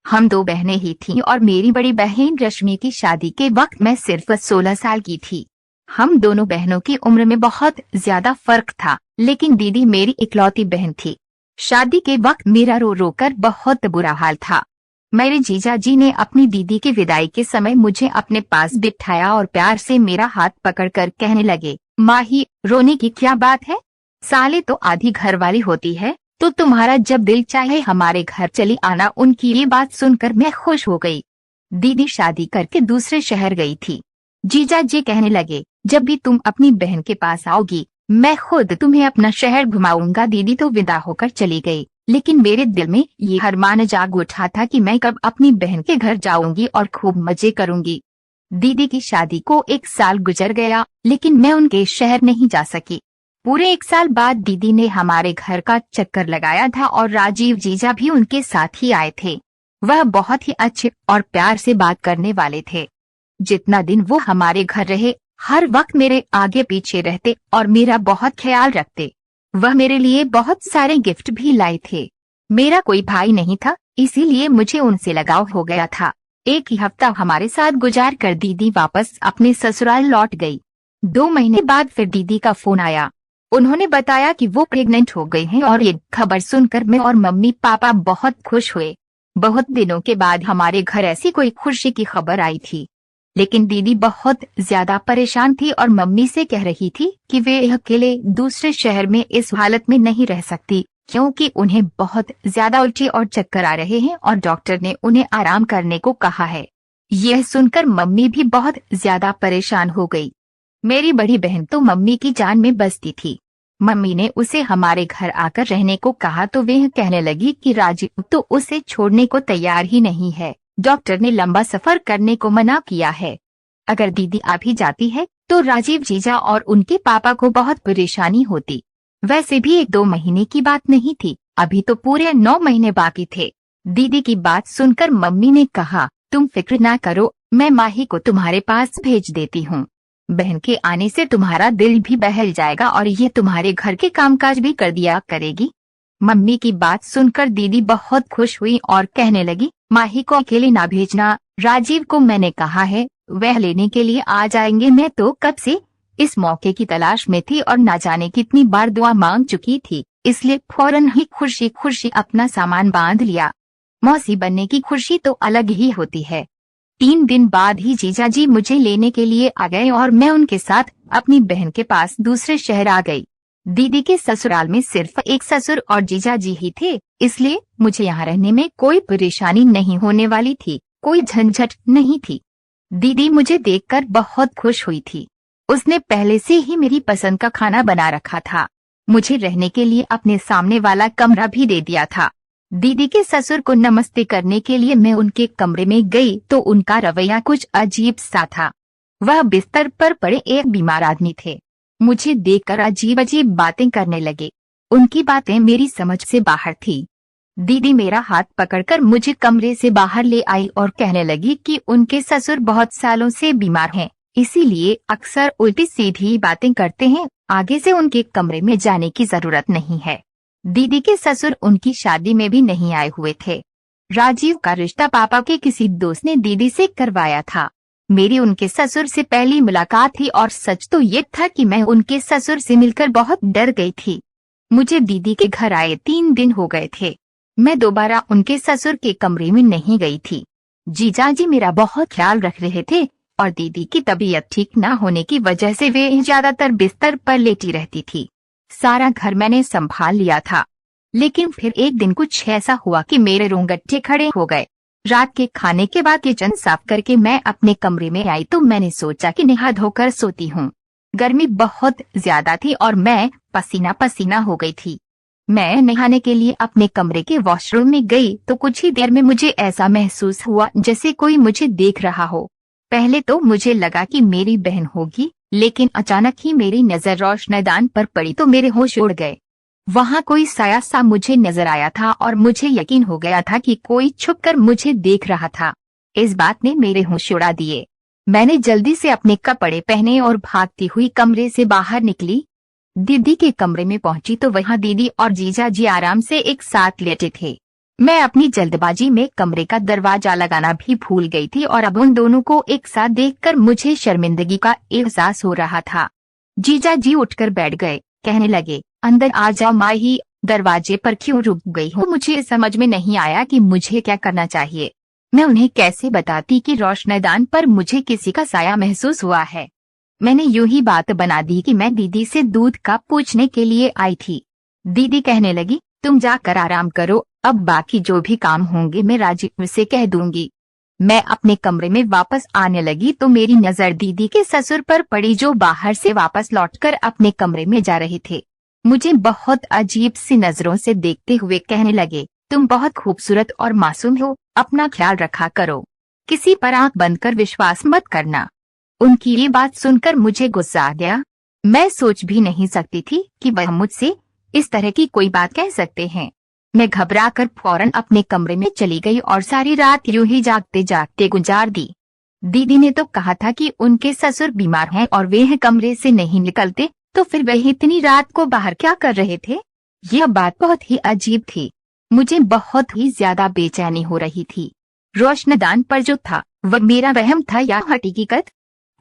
हम दो बहनें ही थीं और मेरी बड़ी बहन रश्मि की शादी के वक्त मैं सिर्फ 16 साल की थी। हम दोनों बहनों की उम्र में बहुत ज्यादा फर्क था, लेकिन दीदी मेरी इकलौती बहन थी। शादी के वक्त मेरा रो रो कर बहुत बुरा हाल था। मेरे जीजा जी ने अपनी दीदी की विदाई के समय मुझे अपने पास बिठाया और प्यार से मेरा हाथ पकड़कर कहने लगे, माही, रोने की क्या बात है? साले तो आधी घर वाली होती है, तो तुम्हारा जब दिल चाहे हमारे घर चली आना। उनकी ये बात सुनकर मैं खुश हो गई। दीदी शादी करके दूसरे शहर गई थी। जीजा जी कहने लगे, जब भी तुम अपनी बहन के पास आओगी मैं खुद तुम्हें अपना शहर घुमाऊंगा। दीदी तो विदा होकर चली गई, लेकिन मेरे दिल में ये अरमान जाग उठा था कि मैं कब अपनी बहन के घर जाऊंगी और खूब मजे करूंगी। दीदी की शादी को 1 साल गुजर गया, लेकिन मैं उनके शहर नहीं जा सकी। पूरे 1 साल बाद दीदी ने हमारे घर का चक्कर लगाया था और राजीव जीजा भी उनके साथ ही आए थे। वह बहुत ही अच्छे और प्यार से बात करने वाले थे। जितना दिन वो हमारे घर रहे, हर वक्त मेरे आगे पीछे रहते और मेरा बहुत ख्याल रखते। वह मेरे लिए बहुत सारे गिफ्ट भी लाए थे। मेरा कोई भाई नहीं था, इसीलिए मुझे उनसे लगाव हो गया था। 1 ही हफ्ता हमारे साथ गुजार कर दीदी वापस अपने ससुराल लौट गई। 2 महीने बाद फिर दीदी का फोन आया। उन्होंने बताया कि वो प्रेग्नेंट हो गई हैं और ये खबर सुनकर मैं और मम्मी पापा बहुत खुश हुए। बहुत दिनों के बाद हमारे घर ऐसी कोई खुशी की खबर आई थी। लेकिन दीदी बहुत ज्यादा परेशान थी और मम्मी से कह रही थी कि वे अकेले दूसरे शहर में इस हालत में नहीं रह सकती, क्योंकि उन्हें बहुत ज्यादा उल्टी और चक्कर आ रहे हैं और डॉक्टर ने उन्हें आराम करने को कहा है। यह सुनकर मम्मी भी बहुत ज्यादा परेशान हो गई। मेरी बड़ी बहन तो मम्मी की जान में बसती थी। मम्मी ने उसे हमारे घर आकर रहने को कहा तो वह कहने लगी कि राजीव तो उसे छोड़ने को तैयार ही नहीं है। डॉक्टर ने लंबा सफर करने को मना किया है। अगर दीदी आ भी जाती है तो राजीव जीजा और उनके पापा को बहुत परेशानी होती। वैसे भी 1-2 महीने की बात नहीं थी, अभी तो पूरे 9 महीने बाकी थे। दीदी की बात सुनकर मम्मी ने कहा, तुम फिक्र ना करो, मैं माही को तुम्हारे पास भेज देती हूँ। बहन के आने से तुम्हारा दिल भी बहल जाएगा और ये तुम्हारे घर के कामकाज भी कर दिया करेगी। मम्मी की बात सुनकर दीदी बहुत खुश हुई और कहने लगी, माही को अकेले ना भेजना, राजीव को मैंने कहा है, वह लेने के लिए आ जाएंगे। मैं तो कब से इस मौके की तलाश में थी और ना जाने कितनी बार दुआ मांग चुकी थी, इसलिए फौरन ही खुशी खुशी अपना सामान बांध लिया। मौसी बनने की खुशी तो अलग ही होती है। 3 दिन बाद ही जीजा जी मुझे लेने के लिए आ गए और मैं उनके साथ अपनी बहन के पास दूसरे शहर आ गई। दीदी के ससुराल में सिर्फ एक ससुर और जीजा जी ही थे, इसलिए मुझे यहाँ रहने में कोई परेशानी नहीं होने वाली थी, कोई झंझट नहीं थी। दीदी मुझे देखकर बहुत खुश हुई थी। उसने पहले से ही मेरी पसंद का खाना बना रखा था। मुझे रहने के लिए अपने सामने वाला कमरा भी दे दिया था। दीदी के ससुर को नमस्ते करने के लिए मैं उनके कमरे में गई तो उनका रवैया कुछ अजीब सा था। वह बिस्तर पर पड़े एक बीमार आदमी थे। मुझे देखकर अजीब अजीब बातें करने लगे। उनकी बातें मेरी समझ से बाहर थी। दीदी मेरा हाथ पकड़कर मुझे कमरे से बाहर ले आई और कहने लगी कि उनके ससुर बहुत सालों से बीमार हैं, इसीलिए अक्सर उल्टी सीधी बातें करते हैं, आगे से उनके कमरे में जाने की जरूरत नहीं है। दीदी के ससुर उनकी शादी में भी नहीं आए हुए थे। राजीव का रिश्ता पापा के किसी दोस्त ने दीदी से करवाया था। मेरी उनके ससुर से पहली मुलाकात थी और सच तो ये था कि मैं उनके ससुर से मिलकर बहुत डर गई थी। मुझे दीदी के घर आए 3 दिन हो गए थे। मैं दोबारा उनके ससुर के कमरे में नहीं गई थी। जीजा जी मेरा बहुत ख्याल रख रहे थे और दीदी की तबीयत ठीक न होने की वजह से वे ज्यादातर बिस्तर पर लेटी रहती थी। सारा घर मैंने संभाल लिया था, लेकिन फिर एक दिन कुछ ऐसा हुआ कि मेरे रोंगटे खड़े हो गए। रात के खाने के बाद किचन साफ करके मैं अपने कमरे में आई तो मैंने सोचा कि नहा धोकर सोती हूँ। गर्मी बहुत ज्यादा थी और मैं पसीना पसीना हो गई थी। मैं नहाने के लिए अपने कमरे के वॉशरूम में गई तो कुछ ही देर में मुझे ऐसा महसूस हुआ जैसे कोई मुझे देख रहा हो। पहले तो मुझे लगा कि मेरी बहन होगी, लेकिन अचानक ही मेरी नजर रोशनदान पर पड़ी तो मेरे होश उड़ गए। वहाँ कोई साया सा मुझे नजर आया था और मुझे यकीन हो गया था कि कोई छुपकर मुझे देख रहा था। इस बात ने मेरे होश उड़ा दिए। मैंने जल्दी से अपने कपड़े पहने और भागती हुई कमरे से बाहर निकली। दीदी के कमरे में पहुंची तो वहाँ दीदी और जीजा जी आराम से एक साथ लेटे थे। मैं अपनी जल्दबाजी में कमरे का दरवाजा लगाना भी भूल गई थी और अब उन दोनों को एक साथ देखकर मुझे शर्मिंदगी का एहसास हो रहा था। जीजा जी उठकर बैठ गए, कहने लगे, अंदर आ जाओ माही, दरवाजे पर क्यों रुक गई हो? मुझे समझ में नहीं आया कि मुझे क्या करना चाहिए। मैं उन्हें कैसे बताती कि रोशनदान पर मुझे किसी का साया महसूस हुआ है। मैंने यूं ही बात बना दी कि मैं दीदी से दूध का पूछने के लिए आई थी। दीदी कहने लगी, तुम जाकर आराम करो, अब बाकी जो भी काम होंगे मैं राजीव से कह दूंगी। मैं अपने कमरे में वापस आने लगी तो मेरी नजर दीदी के ससुर पर पड़ी, जो बाहर से वापस लौटकर अपने कमरे में जा रहे थे। मुझे बहुत अजीब सी नजरों से देखते हुए कहने लगे, तुम बहुत खूबसूरत और मासूम हो, अपना ख्याल रखा करो, किसी पर आंख बंद कर विश्वास मत करना। उनकी ये बात सुनकर मुझे गुस्सा आ गया। मैं सोच भी नहीं सकती थी कि वह मुझसे इस तरह की कोई बात कह सकते हैं। मैं घबराकर फौरन अपने कमरे में चली गई और सारी रात यूं ही जागते जागते गुजार दी। दीदी ने तो कहा था कि उनके ससुर बीमार हैं और वे कमरे से नहीं निकलते, तो फिर वह इतनी रात को बाहर क्या कर रहे थे? यह बात बहुत ही अजीब थी। मुझे बहुत ही ज्यादा बेचैनी हो रही थी। रोशनदान पर जो था वह मेरा वहम था या हकीकत?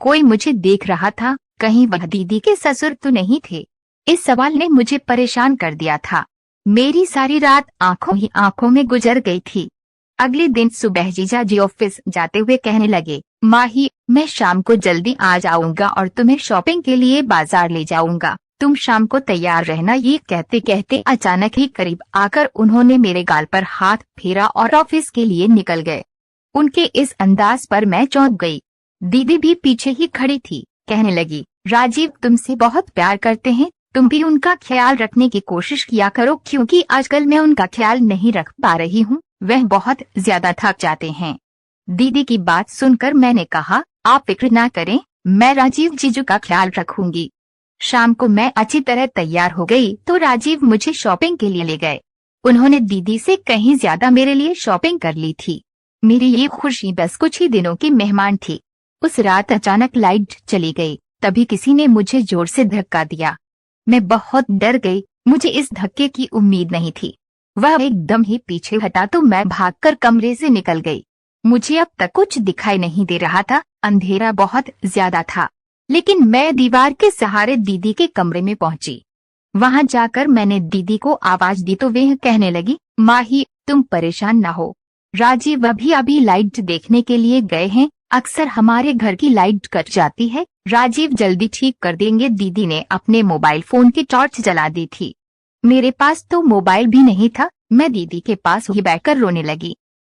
कोई मुझे देख रहा था, कहीं वह दीदी के ससुर तो नहीं थे? इस सवाल ने मुझे परेशान कर दिया था। मेरी सारी रात आंखों ही आंखों में गुजर गई थी। अगले दिन सुबह जीजा जी ऑफिस जाते हुए कहने लगे, माही, मैं शाम को जल्दी आ जाऊंगा और तुम्हें शॉपिंग के लिए बाजार ले जाऊंगा, तुम शाम को तैयार रहना। ये कहते कहते अचानक ही करीब आकर उन्होंने मेरे गाल पर हाथ फेरा और ऑफिस के लिए निकल गए। उनके इस अंदाज पर मैं चौंक गई। दीदी भी पीछे ही खड़ी थी, कहने लगी, राजीव तुमसे बहुत प्यार करते हैं, तुम भी उनका ख्याल रखने की कोशिश किया करो, क्योंकि आजकल मैं उनका ख्याल नहीं रख पा रही हूँ, वह बहुत ज्यादा थक जाते हैं। दीदी की बात सुनकर मैंने कहा, आप फिक्र ना करें, मैं राजीव जीजू का ख्याल रखूंगी। शाम को मैं अच्छी तरह तैयार हो गई तो राजीव मुझे शॉपिंग के लिए ले गए। उन्होंने दीदी से कहीं ज्यादा मेरे लिए शॉपिंग कर ली थी। मेरी ये खुशी बस कुछ ही दिनों की मेहमान थी। उस रात अचानक लाइट चली गई, तभी किसी ने मुझे जोर से धक्का दिया। मैं बहुत डर गई, मुझे इस धक्के की उम्मीद नहीं थी। वह एकदम ही पीछे हटा तो मैं भागकर कमरे से निकल गई। मुझे अब तक कुछ दिखाई नहीं दे रहा था, अंधेरा बहुत ज्यादा था, लेकिन मैं दीवार के सहारे दीदी के कमरे में पहुंची। वहां जाकर मैंने दीदी को आवाज दी तो वह कहने लगी, माही, तुम परेशान ना हो, राजीव अभी लाइट देखने के लिए गए हैं, अक्सर हमारे घर की लाइट कट जाती है, राजीव जल्दी ठीक कर देंगे। दीदी ने अपने मोबाइल फोन की टॉर्च जला दी थी। मेरे पास तो मोबाइल भी नहीं था। मैं दीदी के पास ही बैठकर रोने लगी।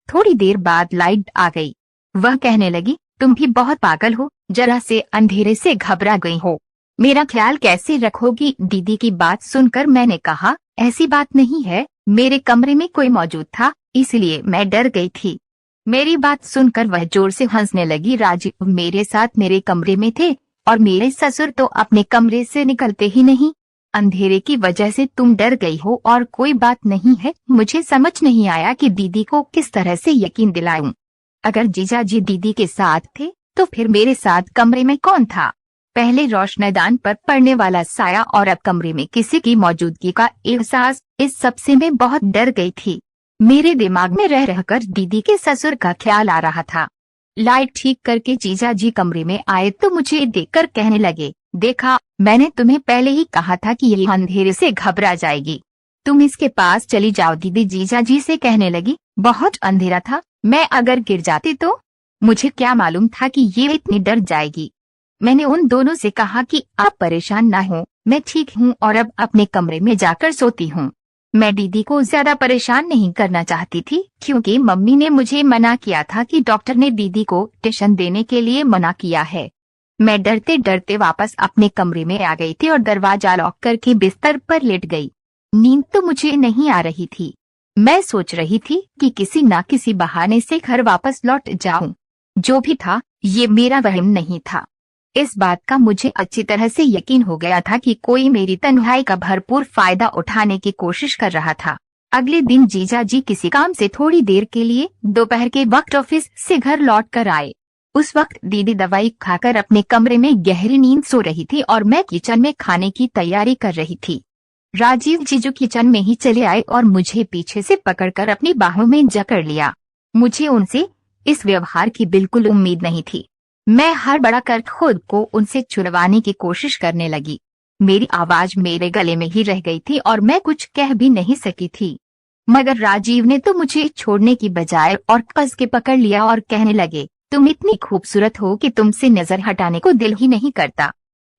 थोड़ी देर बाद लाइट आ गई। वह कहने लगी, तुम भी बहुत पागल हो, जरा से अंधेरे से घबरा गई हो, मेरा ख्याल कैसे रखोगी? दीदी की बात सुनकर मैंने कहा, ऐसी बात नहीं है, मेरे कमरे में कोई मौजूद था, इसलिए मैं डर गई थी। मेरी बात सुनकर वह जोर से हंसने लगी। राजीव मेरे साथ मेरे कमरे में थे और मेरे ससुर तो अपने कमरे से निकलते ही नहीं। अंधेरे की वजह से तुम डर गई हो और कोई बात नहीं है। मुझे समझ नहीं आया कि दीदी को किस तरह से यकीन दिलाऊं। अगर जीजा जी दीदी के साथ थे तो फिर मेरे साथ कमरे में कौन था? पहले रोशनदान पर पड़ने वाला साया और अब कमरे में किसी की मौजूदगी का एहसास, इस सब से मैं बहुत डर गई थी। मेरे दिमाग में रह रहकर दीदी के ससुर का ख्याल आ रहा था। लाइट ठीक करके जीजा जी कमरे में आए तो मुझे देखकर कहने लगे, देखा, मैंने तुम्हें पहले ही कहा था कि ये अंधेरे से घबरा जाएगी, तुम इसके पास चली जाओ। दीदी जीजा जी से कहने लगी, बहुत अंधेरा था, मैं अगर गिर जाती तो? मुझे क्या मालूम था कि ये इतनी डर जाएगी। मैंने उन दोनों से कहा कि आप परेशान ना हो, मैं ठीक हूँ और अब अपने कमरे में जाकर सोती हूँ। मैं दीदी को ज्यादा परेशान नहीं करना चाहती थी, क्योंकि मम्मी ने मुझे मना किया था कि डॉक्टर ने दीदी को ट्यूशन देने के लिए मना किया है। मैं डरते डरते वापस अपने कमरे में आ गई थी और दरवाजा लॉक करके बिस्तर पर लेट गई। नींद तो मुझे नहीं आ रही थी। मैं सोच रही थी कि किसी न किसी बहाने से घर वापस लौट जाऊं। जो भी था, ये मेरा वहम नहीं था। इस बात का मुझे अच्छी तरह से यकीन हो गया था कि कोई मेरी तन्हाई का भरपूर फायदा उठाने की कोशिश कर रहा था। अगले दिन जीजा जी किसी काम से थोड़ी देर के लिए दोपहर के वक्त ऑफिस से घर लौट कर आए। उस वक्त दीदी दवाई खाकर अपने कमरे में गहरी नींद सो रही थी और मैं किचन में खाने की तैयारी कर रही थी। राजीव जीजू किचन में ही चले आए और मुझे पीछे से पकड़कर अपनी बाहों में जकड़ लिया। मुझे उनसे इस व्यवहार की बिल्कुल उम्मीद नहीं थी। मैं हड़बड़ा कर खुद को उनसे छुड़वाने की कोशिश करने लगी। मेरी आवाज मेरे गले में ही रह गई थी और मैं कुछ कह भी नहीं सकी थी। मगर राजीव ने तो मुझे छोड़ने की बजाय और कस के पकड़ लिया और कहने लगे, तुम इतनी खूबसूरत हो कि तुमसे नजर हटाने को दिल ही नहीं करता।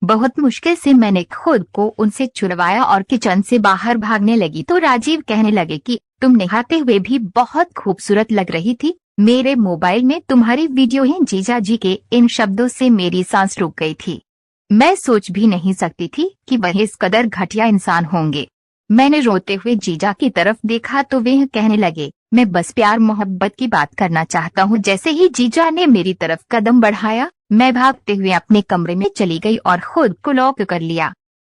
बहुत मुश्किल से मैंने खुद को उनसे छुड़वाया और किचन से बाहर भागने लगी तो राजीव कहने लगे कि तुम नहाते हुए भी बहुत खूबसूरत लग रही थी। मेरे मोबाइल में तुम्हारी वीडियो है। जीजा जी के इन शब्दों से मेरी सांस रुक गई थी। मैं सोच भी नहीं सकती थी कि वह इस कदर घटिया इंसान होंगे। मैंने रोते हुए जीजा की तरफ देखा तो वे कहने लगे, मैं बस प्यार मोहब्बत की बात करना चाहता हूँ। जैसे ही जीजा ने मेरी तरफ कदम बढ़ाया, मैं भागते हुए अपने कमरे में चली गई और खुद को लॉक कर लिया।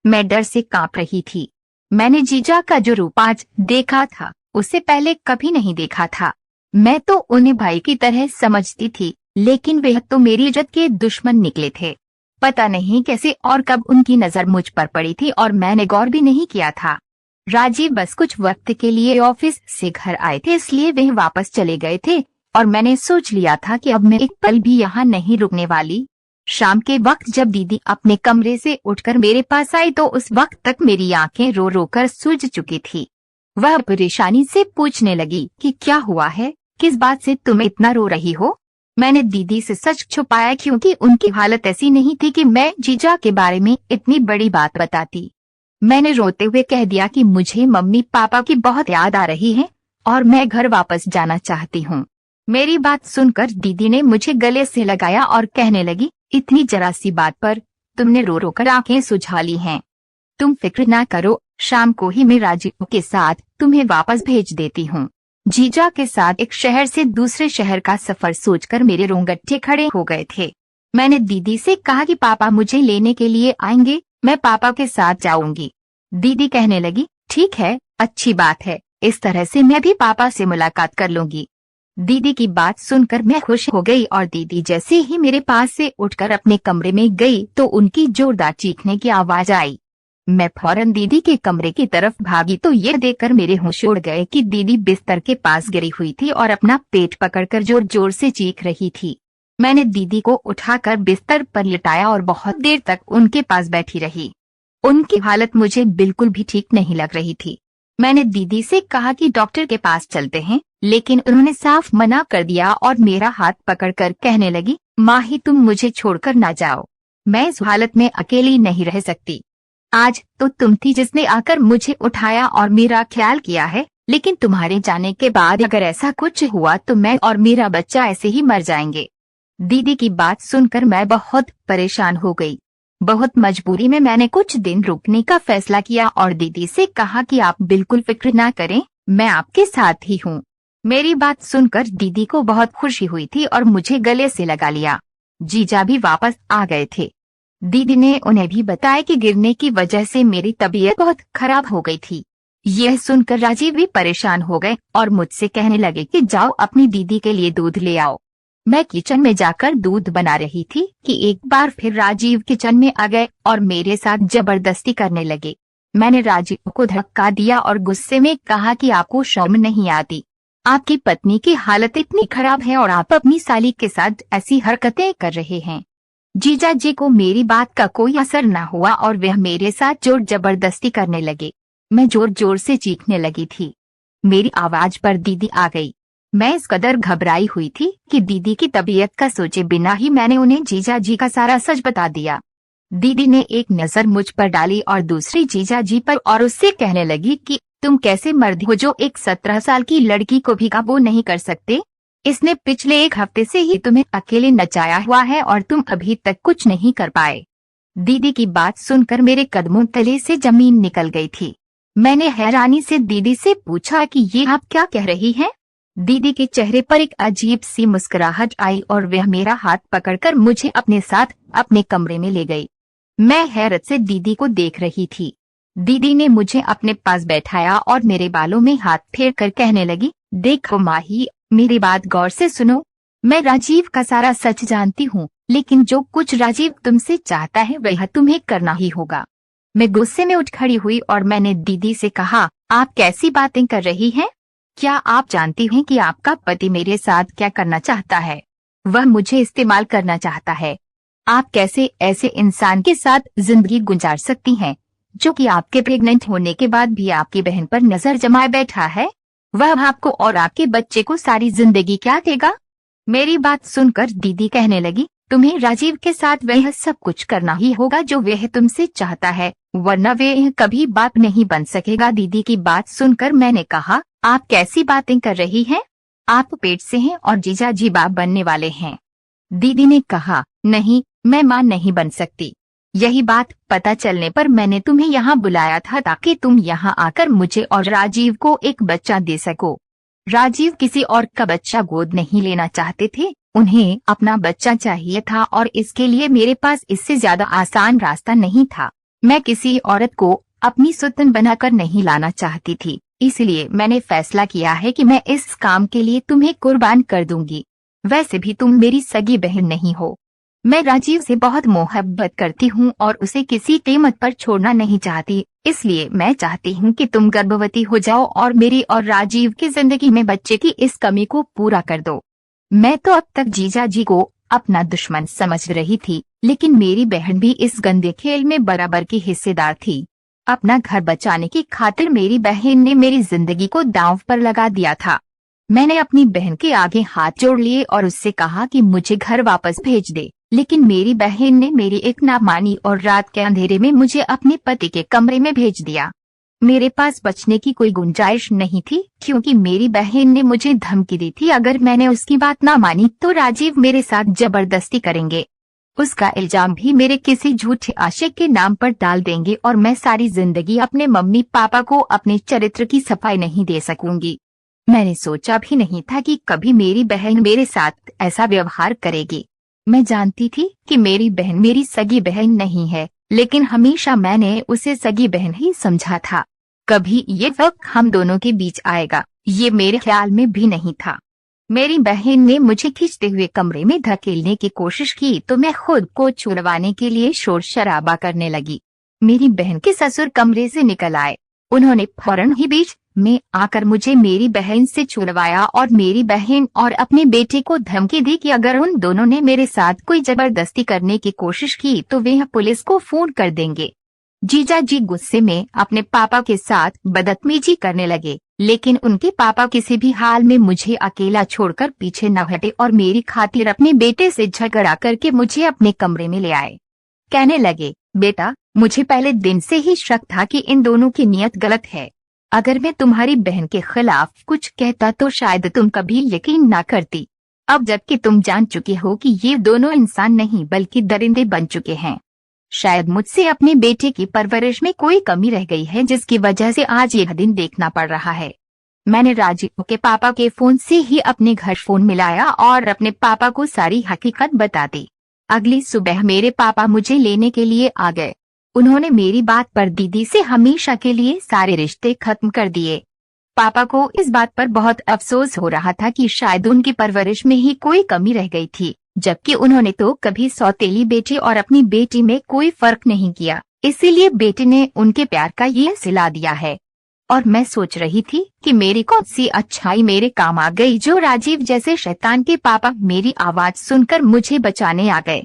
मैं डर से कांप रही थी। मैंने जीजा का जो रूप आज देखा था, उससे पहले कभी नहीं देखा था। मैं तो उन्हें भाई की तरह समझती थी, लेकिन वे तो मेरी इज्जत के दुश्मन निकले थे। पता नहीं कैसे और कब उनकी नजर मुझ पर पड़ी थी और मैंने गौर भी नहीं किया था। राजीव बस कुछ वक्त के लिए ऑफिस से घर आए थे, इसलिए वे वापस चले गए थे और मैंने सोच लिया था कि अब मैं एक पल भी यहाँ नहीं रुकने वाली। शाम के वक्त जब दीदी अपने कमरे से उठकर मेरे पास आई तो उस वक्त तक मेरी आंखें रो रो कर सूज चुकी थी। वह परेशानी से पूछने लगी कि क्या हुआ है, किस बात से तुम इतना रो रही हो। मैंने दीदी से सच छुपाया क्योंकि उनकी हालत ऐसी नहीं थी कि मैं जीजा के बारे में इतनी बड़ी बात बताती। मैंने रोते हुए कह दिया कि मुझे मम्मी पापा की बहुत याद आ रही है और मैं घर वापस जाना चाहती हूँ। मेरी बात सुनकर दीदी ने मुझे गले से लगाया और कहने लगी, इतनी जरा सी बात पर तुमने रो रो कर आंखें सुझा ली हैं। तुम फिक्र ना करो, शाम को ही मैं राजीव के साथ तुम्हें वापस भेज देती हूँ। जीजा के साथ एक शहर से दूसरे शहर का सफर सोचकर मेरे रोंगटे खड़े हो गए थे। मैंने दीदी से कहा कि पापा मुझे लेने के लिए आएंगे, मैं पापा के साथ जाऊंगी। दीदी कहने लगी, ठीक है, अच्छी बात है, इस तरह से मैं भी पापा से मुलाकात कर लूंगी। दीदी की बात सुनकर मैं खुश हो गई और दीदी जैसे ही मेरे पास से उठकर अपने कमरे में गई तो उनकी जोरदार चीखने की आवाज आई। मैं फौरन दीदी के कमरे की तरफ भागी तो यह देखकर मेरे होश उड़ गए कि दीदी बिस्तर के पास गिरी हुई थी और अपना पेट पकड़कर जोर जोर से चीख रही थी। मैंने दीदी को उठाकर बिस्तर पर लिटाया और बहुत देर तक उनके पास बैठी रही। उनकी हालत मुझे बिल्कुल भी ठीक नहीं लग रही थी। मैंने दीदी से कहा कि डॉक्टर के पास चलते हैं, लेकिन उन्होंने साफ मना कर दिया और मेरा हाथ पकड़कर कहने लगी, माही तुम मुझे छोड़कर ना जाओ, मैं इस हालत में अकेली नहीं रह सकती। आज तो तुम थी जिसने आकर मुझे उठाया और मेरा ख्याल किया है, लेकिन तुम्हारे जाने के बाद अगर ऐसा कुछ हुआ तो मैं और मेरा बच्चा ऐसे ही मर जाएंगे। दीदी की बात सुनकर मैं बहुत परेशान हो गई। बहुत मजबूरी में मैंने कुछ दिन रुकने का फैसला किया और दीदी से कहा कि आप बिल्कुल फिक्र ना करें, मैं आपके साथ ही हूँ। मेरी बात सुनकर दीदी को बहुत खुशी हुई थी और मुझे गले से लगा लिया। जीजा भी वापस आ गए थे। दीदी ने उन्हें भी बताया कि गिरने की वजह से मेरी तबीयत बहुत खराब हो गई थी। यह सुनकर राजीव भी परेशान हो गए और मुझसे कहने लगे कि जाओ अपनी दीदी के लिए दूध ले आओ। मैं किचन में जाकर दूध बना रही थी कि एक बार फिर राजीव किचन में आ गए और मेरे साथ जबरदस्ती करने लगे। मैंने राजीव को धक्का दिया और गुस्से में कहा कि आपको शर्म नहीं आती, आपकी पत्नी की हालत इतनी खराब है और आप अपनी साली के साथ ऐसी हरकतें कर रहे हैं। जीजा जी को मेरी बात का कोई असर न हुआ और वह मेरे साथ जोर जबरदस्ती करने लगे। मैं जोर जोर से चीखने लगी थी। मेरी आवाज पर दीदी आ गई। मैं इस कदर घबराई हुई थी कि दीदी की तबीयत का सोचे बिना ही मैंने उन्हें जीजा जी का सारा सच बता दिया। दीदी ने एक नजर मुझ पर डाली और दूसरी जीजा जी पर और उससे कहने लगी कि तुम कैसे मर्द हो जो एक 17 साल की लड़की को भी काबू नहीं कर सकते। इसने पिछले 1 हफ्ते से ही तुम्हें अकेले नचाया हुआ है और तुम अभी तक कुछ नहीं कर पाए। दीदी की बात सुनकर मेरे कदमों तले से जमीन निकल गई थी। मैंने हैरानी से दीदी से पूछा कि ये आप क्या कह रही हैं? दीदी के चेहरे पर एक अजीब सी मुस्कुराहट आई और वह मेरा हाथ पकड़कर मुझे अपने साथ अपने कमरे में ले गई। मैं हैरत से दीदी को देख रही थी। दीदी ने मुझे अपने पास बैठाया और मेरे बालों में हाथ फेर कर कहने लगी, देखो माही, मेरी बात गौर से सुनो। मैं राजीव का सारा सच जानती हूँ, लेकिन जो कुछ राजीव तुमसे चाहता है वह तुम्हें करना ही होगा। मैं गुस्से में उठ खड़ी हुई और मैंने दीदी से कहा, आप कैसी बातें कर रही हैं? क्या आप जानती हैं कि आपका पति मेरे साथ क्या करना चाहता है? वह मुझे इस्तेमाल करना चाहता है। आप कैसे ऐसे इंसान के साथ जिंदगी गुजार सकती हैं, जो कि आपके प्रेग्नेंट होने के बाद भी आपकी बहन पर नजर जमाए बैठा है? वह आपको और आपके बच्चे को सारी जिंदगी क्या देगा? मेरी बात सुनकर दीदी कहने लगी, तुम्हें राजीव के साथ वह सब कुछ करना ही होगा जो वह तुमसे चाहता है, वरना वह कभी बाप नहीं बन सकेगा। दीदी की बात सुनकर मैंने कहा, आप कैसी बातें कर रही हैं? आप पेट से हैं और जीजा जी बाप बनने वाले हैं। दीदी ने कहा, नहीं, मैं मां नहीं बन सकती। यही बात पता चलने पर मैंने तुम्हें यहाँ बुलाया था ताकि तुम यहाँ आकर मुझे और राजीव को एक बच्चा दे सको। राजीव किसी और का बच्चा गोद नहीं लेना चाहते थे, उन्हें अपना बच्चा चाहिए था और इसके लिए मेरे पास इससे ज्यादा आसान रास्ता नहीं था। मैं किसी औरत को अपनी सुतन बनाकर नहीं लाना चाहती थी, इसलिए मैंने फैसला किया है कि मैं इस काम के लिए तुम्हें कुर्बान कर दूंगी। वैसे भी तुम मेरी सगी बहन नहीं हो। मैं राजीव से बहुत मोहब्बत करती हूँ और उसे किसी कीमत पर छोड़ना नहीं चाहती, इसलिए मैं चाहती हूँ कि तुम गर्भवती हो जाओ और मेरी और राजीव की जिंदगी में बच्चे की इस कमी को पूरा कर दो। मैं तो अब तक जीजा जी को अपना दुश्मन समझ रही थी, लेकिन मेरी बहन भी इस गंदे खेल में बराबर की हिस्सेदार थी। अपना घर बचाने की खातिर मेरी बहन ने मेरी जिंदगी को दांव पर लगा दिया था। मैंने अपनी बहन के आगे हाथ जोड़ लिए और उससे कहा कि मुझे घर वापस भेज दे, लेकिन मेरी बहन ने मेरी एक ना मानी और रात के अंधेरे में मुझे अपने पति के कमरे में भेज दिया। मेरे पास बचने की कोई गुंजाइश नहीं थी, क्योंकि मेरी बहन ने मुझे धमकी दी थी, अगर मैंने उसकी बात ना मानी तो राजीव मेरे साथ जबरदस्ती करेंगे। उसका इल्जाम भी मेरे किसी झूठे आशिक के नाम पर डाल देंगे और मैं सारी जिंदगी अपने मम्मी पापा को अपने चरित्र की सफाई नहीं दे सकूंगी। मैंने सोचा भी नहीं था कि कभी मेरी बहन मेरे साथ ऐसा व्यवहार करेगी। मैं जानती थी कि मेरी बहन मेरी सगी बहन नहीं है, लेकिन हमेशा मैंने उसे सगी बहन ही समझा था। कभी ये वक्त हम दोनों के बीच आएगा, ये मेरे ख्याल में भी नहीं था। मेरी बहन ने मुझे खींचते हुए कमरे में धकेलने की कोशिश की तो मैं खुद को छुड़वाने के लिए शोर शराबा करने लगी। मेरी बहन के ससुर कमरे से निकल आए। उन्होंने फौरन ही बीच में आकर मुझे मेरी बहन से छुड़वाया और मेरी बहन और अपने बेटे को धमकी दी कि अगर उन दोनों ने मेरे साथ कोई जबरदस्ती करने की कोशिश की तो वे पुलिस को फोन कर देंगे। जीजा जी गुस्से में अपने पापा के साथ बदतमीजी करने लगे, लेकिन उनके पापा किसी भी हाल में मुझे अकेला छोड़कर पीछे न हटे और मेरी खातिर अपने बेटे से झगड़ा करके मुझे अपने कमरे में ले आए। कहने लगे, बेटा, मुझे पहले दिन से ही शक था कि इन दोनों की नीयत गलत है। अगर मैं तुम्हारी बहन के खिलाफ कुछ कहता तो शायद तुम कभी यकीन ना करती। अब जबकि तुम जान चुकी हो कि ये दोनों इंसान नहीं बल्कि दरिंदे बन चुके हैं, शायद मुझसे अपने बेटे की परवरिश में कोई कमी रह गई है, जिसकी वजह से आज ये दिन देखना पड़ रहा है। मैंने राजीव के पापा के फोन से ही अपने घर फोन मिलाया और अपने पापा को सारी हकीकत बता दी। अगली सुबह मेरे पापा मुझे लेने के लिए आ गए। उन्होंने मेरी बात पर दीदी से हमेशा के लिए सारे रिश्ते खत्म कर दिए। पापा को इस बात पर बहुत अफसोस हो रहा था कि शायद उनकी परवरिश में ही कोई कमी रह गई थी, जबकि उन्होंने तो कभी सौतेली बेटे और अपनी बेटी में कोई फर्क नहीं किया, इसीलिए बेटे ने उनके प्यार का ये सिला दिया है। और मैं सोच रही थी कि मेरी कौन सी अच्छाई मेरे काम आ गई जो राजीव जैसे शैतान के पापा मेरी आवाज सुनकर मुझे बचाने आ गए।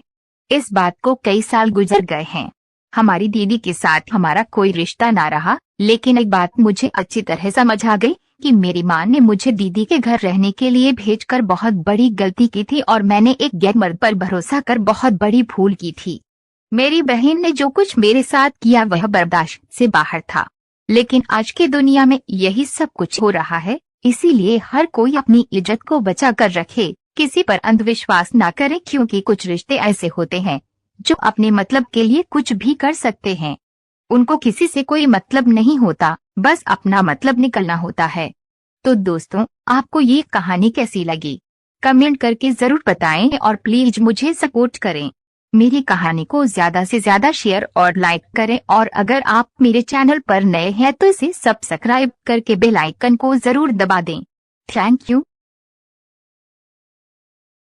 इस बात को कई साल गुजर गए हैं। हमारी दीदी के साथ हमारा कोई रिश्ता ना रहा, लेकिन एक बात मुझे अच्छी तरह समझ आ गई कि मेरी माँ ने मुझे दीदी के घर रहने के लिए भेजकर बहुत बड़ी गलती की थी और मैंने एक गैर मर्द पर भरोसा कर बहुत बड़ी भूल की थी। मेरी बहन ने जो कुछ मेरे साथ किया वह बर्दाश्त से बाहर था, लेकिन आज की दुनिया में यही सब कुछ हो रहा है। इसीलिए हर कोई अपनी इज्जत को बचा कर रखे, किसी पर अंधविश्वास ना करे, क्योंकि कुछ रिश्ते ऐसे होते हैं जो अपने मतलब के लिए कुछ भी कर सकते हैं। उनको किसी से कोई मतलब नहीं होता, बस अपना मतलब निकलना होता है। तो दोस्तों, आपको ये कहानी कैसी लगी? कमेंट करके जरूर बताएं और प्लीज मुझे सपोर्ट करें। मेरी कहानी को ज्यादा से ज्यादा शेयर और लाइक करें, और अगर आप मेरे चैनल पर नए हैं तो इसे सब्सक्राइब करके बेल आइकन को जरूर दबा दें। Thank you.